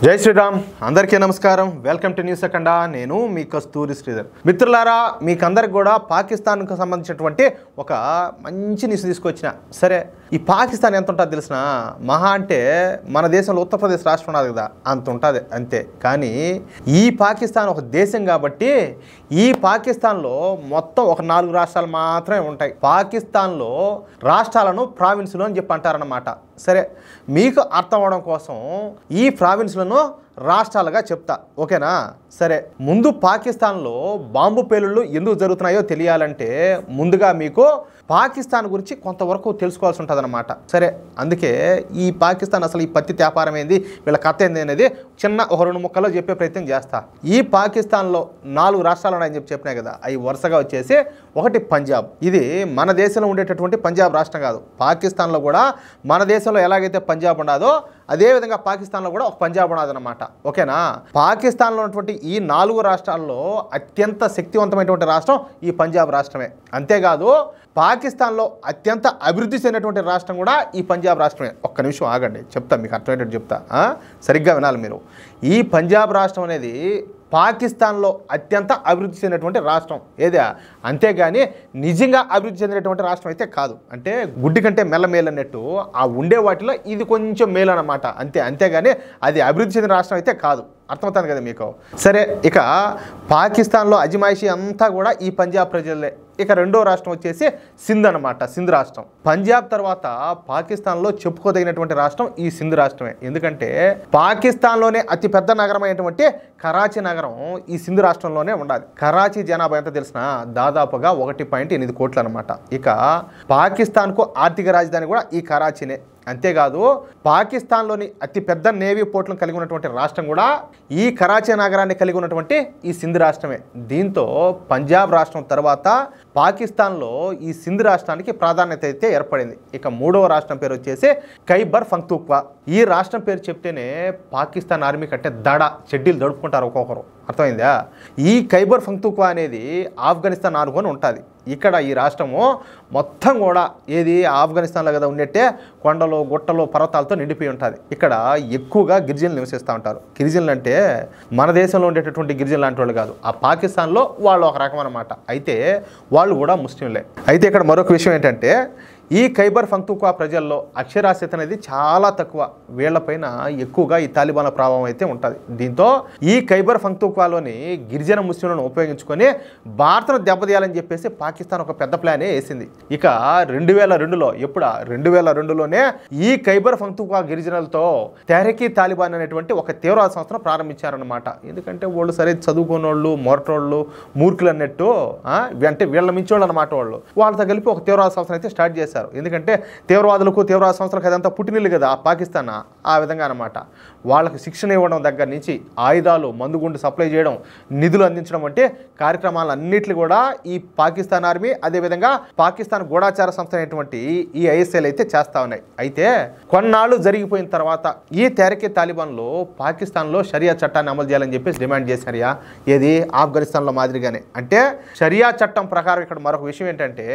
జై శ్రీరామ్ అందరికీ నమస్కారం. వెల్కమ్ టు న్యూస్ అఖండ. నేను మీ కస్తూరి శ్రీధర్. మిత్రులారా, మీకందరికి కూడా పాకిస్తాన్కు సంబంధించినటువంటి ఒక మంచి న్యూస్ తీసుకొచ్చిన. సరే, ఈ పాకిస్తాన్ ఎంత ఉంటుందో తెలిసిన మహా అంటే మన దేశంలో ఉత్తరప్రదేశ్ రాష్ట్రం ఉన్నది కదా, అంత ఉంటుంది అంతే. కానీ ఈ పాకిస్తాన్ ఒక దేశం కాబట్టి ఈ పాకిస్తాన్లో మొత్తం ఒక 4 రాష్ట్రాలు మాత్రమే ఉంటాయి. పాకిస్తాన్లో రాష్ట్రాలను ప్రావిన్సులు అని చెప్పి అంటారన్నమాట. సరే, మీకు అర్థం అవడం కోసం ఈ ప్రావిన్సులను రాష్ట్రాలుగా చెప్తా, ఓకేనా? సరే, ముందు పాకిస్తాన్లో బాంబు పేలుళ్ళు ఎందుకు జరుగుతున్నాయో తెలియాలంటే ముందుగా మీకు పాకిస్తాన్ గురించి కొంతవరకు తెలుసుకోవాల్సి ఉంటుంది అన్నమాట. సరే, అందుకే ఈ పాకిస్తాన్ అసలు ఈ పత్తి వ్యాపారం ఏంది, వీళ్ళ కథ ఏంది అనేది చిన్న ఒక 2 ముక్కల్లో చెప్పే ప్రయత్నం చేస్తా. ఈ పాకిస్తాన్లో 4 రాష్ట్రాలు ఉన్నాయని చెప్పినాయి కదా, అవి వరుసగా వచ్చేసి ఒకటి పంజాబ్. ఇది మన దేశంలో ఉండేటటువంటి పంజాబ్ రాష్ట్రం కాదు. పాకిస్తాన్లో కూడా మన దేశంలో ఎలాగైతే పంజాబ్ ఉండదో అదేవిధంగా పాకిస్తాన్లో కూడా ఒక పంజాబ్ ఉన్నదన్నమాట, ఓకేనా? పాకిస్తాన్లో ఉన్నటువంటి ఈ 4 రాష్ట్రాల్లో అత్యంత శక్తివంతమైనటువంటి రాష్ట్రం ఈ పంజాబ్ రాష్ట్రమే. అంతేకాదు, పాకిస్తాన్లో అత్యంత అభివృద్ధి చెందినటువంటి రాష్ట్రం కూడా ఈ పంజాబ్ రాష్ట్రమే. ఒక్క నిమిషం ఆగండి, చెప్తా, మీకు అర్థమయ్యేటట్టు చెప్తా, సరిగ్గా వినాలి మీరు. ఈ పంజాబ్ రాష్ట్రం అనేది పాకిస్తాన్లో అత్యంత అభివృద్ధి చెందినటువంటి రాష్ట్రం ఏదే, అంతేగాని నిజంగా అభివృద్ధి చెందినటువంటి రాష్ట్రం అయితే కాదు. అంటే గుడ్డి కంటే మెల్లమేలు అన్నట్టు ఆ ఉండే వాటిలో ఇది కొంచెం మేలు అన్నమాట, అంతేగాని అది అభివృద్ధి చెందిన రాష్ట్రం అయితే కాదు. అర్థమవుతుంది కదా మీకు? సరే, ఇక పాకిస్తాన్లో అజమాయిషీ అంతా కూడా ఈ పంజాబ్ ప్రజలే. ఇక రెండో రాష్ట్రం వచ్చేసి సింధ్ అనమాట, సింధ్ రాష్ట్రం. పంజాబ్ తర్వాత పాకిస్తాన్లో చెప్పుకోదగినటువంటి రాష్ట్రం ఈ సింధ్ రాష్ట్రమే. ఎందుకంటే పాకిస్తాన్లోనే అతిపెద్ద నగరం అయినటువంటి కరాచీ నగరం ఈ సింధ్ రాష్ట్రంలోనే ఉండాలి. కరాచీ జనాభా ఎంత తెలిసిన దాదాపుగా 1.8 కోట్లు అనమాట. ఇక పాకిస్తాన్కు ఆర్థిక రాజధాని కూడా ఈ కరాచీనే. అంతేకాదు, పాకిస్తాన్లోని అతిపెద్ద నేవీ పోర్ట్లను కలిగి ఉన్నటువంటి రాష్ట్రం కూడా ఈ కరాచీ నగరాన్ని కలిగి ఉన్నటువంటి ఈ సింధ్ రాష్ట్రమే. దీంతో పంజాబ్ రాష్ట్రం తర్వాత పాకిస్తాన్లో ఈ సింధ్ రాష్ట్రానికి ప్రాధాన్యత అయితే ఏర్పడింది. ఇక మూడవ రాష్ట్రం పేరు వచ్చేసి ఖైబర్ పఖ్తూన్ఖ్వా. ఈ రాష్ట్రం పేరు చెప్తేనే పాకిస్తాన్ ఆర్మీ కట్టే చెడ్డీలు దడుపుకుంటారు ఒక్కొక్కరు, అర్థమైందా? ఈ ఖైబర్ పఖ్తూన్ఖ్వా అనేది ఆఫ్ఘనిస్తాన్ ఆనుకొని ఉంటుంది. ఇక్కడ ఈ రాష్ట్రము మొత్తం కూడా ఏది ఆఫ్ఘనిస్తాన్లో కదా ఉన్నట్టే కొండలు గుట్టలు పర్వతాలతో నిండిపోయి ఉంటుంది. ఇక్కడ ఎక్కువగా గిరిజనులు నివసిస్తూ ఉంటారు. గిరిజనులు అంటే మన దేశంలో ఉండేటటువంటి గిరిజనులు లాంటి వాళ్ళు కాదు, ఆ పాకిస్తాన్లో వాళ్ళు ఒక రకం అన్నమాట. అయితే వాళ్ళు కూడా ముస్లింలే. అయితే ఇక్కడ మరొక విషయం ఏంటంటే ఈ ఖైబర్ పఖ్తూన్ఖ్వా ప్రజల్లో అక్షరాస్యత అనేది చాలా తక్కువ. వీళ్లపైన ఎక్కువగా ఈ తాలిబాన్ల ప్రభావం అయితే ఉంటుంది. దీంతో ఈ ఖైబర్ పఖ్తూన్ఖ్వాలోని గిరిజన ముస్లింలను ఉపయోగించుకొని భారత్ను దెబ్బతీయాలని చెప్పేసి పాకిస్తాన్ ఒక పెద్ద ప్లానే వేసింది. ఇక 2002లో 2002లోనే ఈ ఖైబర్ పఖ్తూన్ఖ్వా గిరిజనులతో తెహ్రీక్ తాలిబాన్ అనేటువంటి ఒక తీవ్రవాద సంస్థను ప్రారంభించారనమాట. ఎందుకంటే వాళ్ళు సరే చదువుకున్నోళ్ళు, మొరటోళ్ళు, మూర్ఖులు అన్నట్టు, అంటే వీళ్ళ మించోళ్ళు అనమాట. వాళ్ళతో కలిపి ఒక తీవ్రవాద సంస్థను అయితే స్టార్ట్ చేశారు. ఎందుకంటే తీవ్రవాదులకు తీవ్రవాద సంస్థలకు అదంతా పుట్టినిల్లు కదా పాకిస్తాన్, ఆ విధంగా అనమాట. వాళ్ళకి శిక్షణ ఇవ్వడం దగ్గర నుంచి ఆయుధాలు, మందుగుండు సప్లై చేయడం, నిధులు అందించడం వంటి కార్యక్రమాలన్నింటినీ కూడా ఈ పాకిస్తాన్ ఆర్మీ, అదేవిధంగా పాకిస్తాన్ గూఢాచార సంస్థ అయినటువంటి ఈ ఐఎస్ఐలు అయితే చేస్తూ ఉన్నాయి. అయితే కొన్నాళ్ళు జరిగిపోయిన తర్వాత ఈ తెహ్రీక్ తాలిబాన్లో పాకిస్తాన్లో షరియా చట్టాన్ని అమలు చేయాలని చెప్పేసి డిమాండ్ చేశారు. ఏది ఆఫ్ఘనిస్తాన్లో మాదిరిగానే. అంటే షరియా చట్టం ప్రకారం ఇక్కడ మరొక విషయం ఏంటంటే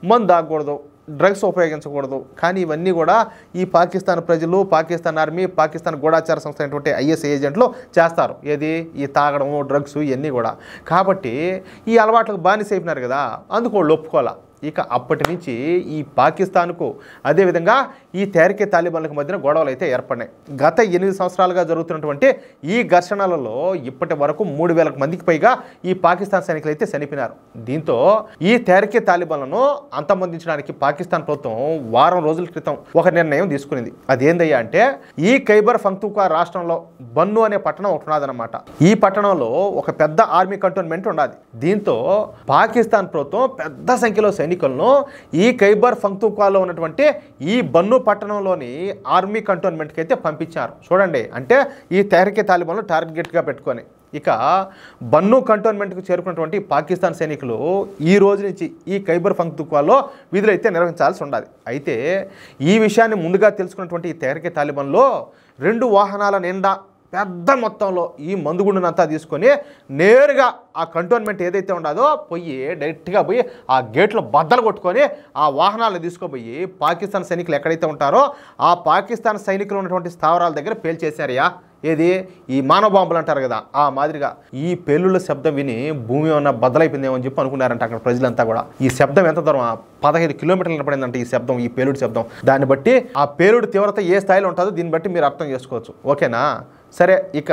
మందు తాగకూడదు, డ్రగ్స్ ఉపయోగించకూడదు. కానీ ఇవన్నీ కూడా ఈ పాకిస్తాన్ ప్రజలు, పాకిస్తాన్ ఆర్మీ, పాకిస్తాన్ గూఢాచార సంస్థ అయినటువంటి ఐఎస్ఐ ఏజెంట్లు చేస్తారు. ఏది ఈ తాగడము, డ్రగ్స్ ఇవన్నీ కూడా. కాబట్టి ఈ అలవాట్లకు బానిస అయిపోయినారు కదా, అందుకు వాళ్ళు ఒప్పుకోవాలా. ఇక అప్పటి నుంచి ఈ పాకిస్తాన్కు అదేవిధంగా ఈ తెహ్రీక్ తాలిబాన్లకు మధ్యన గొడవలు అయితే ఏర్పడినాయి. గత 8 సంవత్సరాలుగా జరుగుతున్నటువంటి ఈ ఘర్షణలలో ఇప్పటి వరకు 3000 మందికి పైగా ఈ పాకిస్తాన్ సైనికులు అయితే చనిపోయినారు. దీంతో ఈ తెహ్రీక్ తాలిబాన్లను అంతమొందించడానికి పాకిస్తాన్ ప్రభుత్వం వారం రోజుల క్రితం ఒక నిర్ణయం తీసుకునింది. అదేందయ్యా అంటే ఈ ఖైబర్ పఖ్తూన్ఖ్వా రాష్ట్రంలో బన్ను అనే పట్టణం ఒకటి ఉన్నదన్నమాట. ఈ పట్టణంలో ఒక పెద్ద ఆర్మీ కంటోన్మెంట్ ఉన్నది. దీంతో పాకిస్తాన్ ప్రభుత్వం పెద్ద సంఖ్యలో సైనికులను ఈ ఖైబర్ పఖ్తూన్ఖ్వాలో ఉన్నటువంటి ఈ బన్ను పట్టణంలోని ఆర్మీ కంటోన్మెంట్కి అయితే పంపించారు. చూడండి, అంటే ఈ తెహ్రీక్ తాలిబాన్లు టార్గెట్గా పెట్టుకొని. ఇక బన్ను కంటోన్మెంట్కు చేరుకున్నటువంటి పాకిస్తాన్ సైనికులు ఈ రోజు నుంచి ఈ ఖైబర్ పఖ్తూన్ఖ్వాలో విధులు అయితే నిర్వహించాల్సి ఉండాలి. అయితే ఈ విషయాన్ని ముందుగా తెలుసుకున్నటువంటి ఈ తెహ్రీక్ తాలిబాన్లో 2 వాహనాల నిండా పెద్ద మొత్తంలో ఈ మందుగుండునంతా తీసుకొని నేరుగా ఆ కంటోన్మెంట్ ఏదైతే ఉండదో పోయి డైరెక్ట్గా పోయి ఆ గేట్లో బద్దలు కొట్టుకొని ఆ వాహనాలను తీసుకుపోయి పాకిస్తాన్ సైనికులు ఎక్కడైతే ఉంటారో ఆ పాకిస్తాన్ సైనికులు ఉన్నటువంటి స్థావరాల దగ్గర పేల్చేశారయ్యా. ఏది ఈ మానవ బాంబులు అంటారు కదా ఆ మాదిరిగా ఈ పేలుళ్ళ శబ్దం విని భూమి ఏమన్నా బద్దలైపోయిందేమో అని చెప్పి అనుకున్నారంట అక్కడ ప్రజలంతా కూడా. ఈ శబ్దం ఎంత దూరం 15 కిలోమీటర్లు వినపడిందంట ఈ శబ్దం, ఈ పేలుడు శబ్దం. దాన్ని బట్టి ఆ పేలుడు తీవ్రత ఏ స్థాయిలో ఉంటుందో దీన్ని బట్టి మీరు అర్థం చేసుకోవచ్చు. ఓకేనా? సరే, ఇక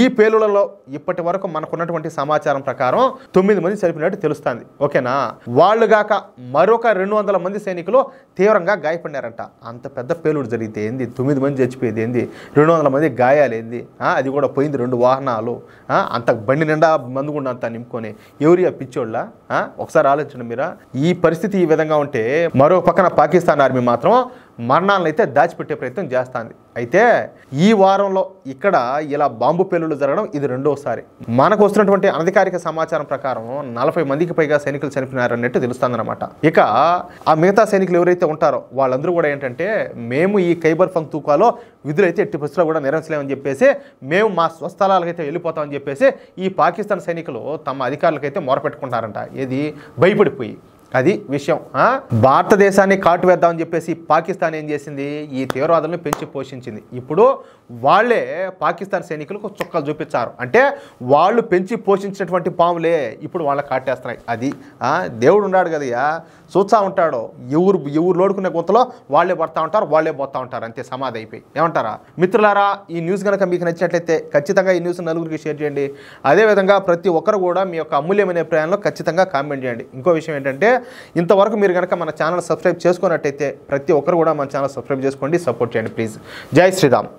ఈ పేలుళ్లలో ఇప్పటి వరకు మనకున్నటువంటి సమాచారం ప్రకారం 9 మంది చనిపోయినట్టు తెలుస్తుంది. ఓకేనా? వాళ్ళుగాక మరొక 200 మంది సైనికులు తీవ్రంగా గాయపడినారంట. అంత పెద్ద పేలుడు జరిగితే ఏంది 9 మంది చచ్చిపోయేది ఏంది, 200 మంది గాయాలు ఏంది, అది కూడా పోయింది 2 వాహనాలు, అంత బండి నిండా మందుగుండా అంతా నింపుకొని. ఎవరి పిచ్చోళ్ళ? ఒకసారి ఆలోచించండి మీరా. ఈ పరిస్థితి ఈ విధంగా ఉంటే మరో పక్కన పాకిస్తాన్ ఆర్మీ మాత్రం మరణాలను అయితే దాచిపెట్టే ప్రయత్నం చేస్తుంది. అయితే ఈ వారంలో ఇక్కడ ఇలా బాంబు పేలుళ్లు జరగడం ఇది రెండోసారి. మనకు వస్తున్నటువంటి అనధికారిక సమాచారం ప్రకారం 40 మందికి పైగా సైనికులు చనిపోయినారన్నట్టు తెలుస్తుందన్నమాట. ఇక ఆ మిగతా సైనికులు ఎవరైతే ఉంటారో వాళ్ళందరూ కూడా ఏంటంటే, మేము ఈ ఖైబర్ పఖ్తూన్ఖ్వాలో విధులైతే ఎట్టి పరిస్థితుల్లో కూడా నిర్వహించలేమని చెప్పేసి, మేము మా స్వస్థలాలకైతే వెళ్ళిపోతామని చెప్పేసి ఈ పాకిస్తాన్ సైనికులు తమ అధికారులకైతే మొరపెట్టుకుంటారంట. ఏది భయపడిపోయి. అది విషయం. భారతదేశాన్ని కాటు వేద్దామని చెప్పేసి పాకిస్తాన్ ఏం చేసింది, ఈ తీవ్రవాదులను పెంచి పోషించింది. ఇప్పుడు వాళ్ళే పాకిస్తాన్ సైనికులకు చుక్కలు చూపించారు. అంటే వాళ్ళు పెంచి పోషించినటువంటి పాములే ఇప్పుడు వాళ్ళకి కాటేస్తున్నాయి. అది దేవుడు ఉన్నాడు కదయ్యా, చూస్తూ ఉంటాడు. ఎవరు లోడుకునే గుంతలో వాళ్ళే పడతా ఉంటారు, వాళ్ళే పోతూ ఉంటారు. అంతే, సమాధి అయిపోయి. ఏమంటారా మిత్రులారా? ఈ న్యూస్ కనుక మీకు నచ్చినట్లయితే ఖచ్చితంగా ఈ న్యూస్ నలుగురికి షేర్ చేయండి. అదేవిధంగా ప్రతి ఒక్కరు కూడా మీ యొక్క అమూల్యమైన అభిప్రాయంలో ఖచ్చితంగా కామెంట్ చేయండి. ఇంకో విషయం ఏంటంటే, ఇంతవరకు మీరు కనుక మన ఛానల్ సబ్స్క్రైబ్ చేసుకున్నట్టయితే ప్రతి ఒక్కరు కూడా మన ఛానల్ సబ్స్క్రైబ్ చేసుకోండి, సపోర్ట్ చేయండి ప్లీజ్. జై శ్రీరామ్.